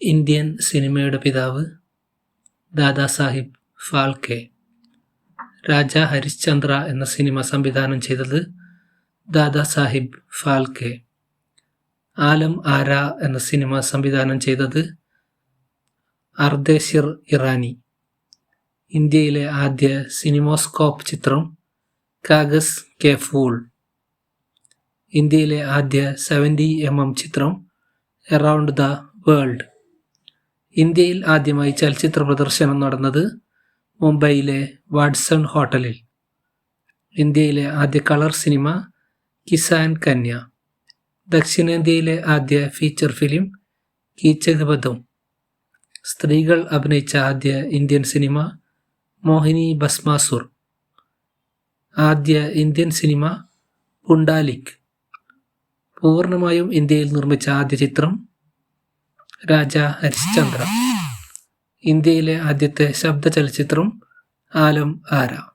Indian സിനിമയുടെ പിതാവ് ദാദാസാഹിബ് ഫാൽക്കെ. രാജാ ഹരിശ്ചന്ദ്ര എന്ന സിനിമ സംവിധാനം ചെയ്തത് ദാദാസാഹിബ് ഫാൽക്കെ. ആലം ആര എന്ന സിനിമ സംവിധാനം ചെയ്തത് അർദേഷിർ ഇറാനി. ഇന്ത്യയിലെ ആദ്യ സിനിമോസ്കോപ്പ് ചിത്രം കാഗസ് കെ ഫൂൾ. ഇന്ത്യയിലെ ആദ്യ 70mm ചിത്രം എറൗണ്ട് ദ വേൾഡ്. ഇന്ത്യയിൽ ആദ്യമായി ചലച്ചിത്ര പ്രദർശനം നടന്നത് മുംബൈയിലെ വാട്സൺ ഹോട്ടലിൽ. ഇന്ത്യയിലെ ആദ്യ കളർ സിനിമ കിസാൻ കന്യ. ദക്ഷിണേന്ത്യയിലെ ആദ്യ ഫീച്ചർ ഫിലിം കീച്ചക് ബദം. സ്ത്രീകൾ അഭിനയിച്ച ആദ്യ ഇന്ത്യൻ സിനിമ മോഹിനി ഭസ്മാസുർ. ആദ്യ ഇന്ത്യൻ സിനിമ പുണ്ടാലിക്. പൂർണ്ണമായും ഇന്ത്യയിൽ നിർമ്മിച്ച ആദ്യ ചിത്രം രാജാ ഹരിശ്ചന്ദ്ര. ഇന്ത്യയിലെ ആദ്യത്തെ ശബ്ദ ചലച്ചിത്രം ആലം ആര.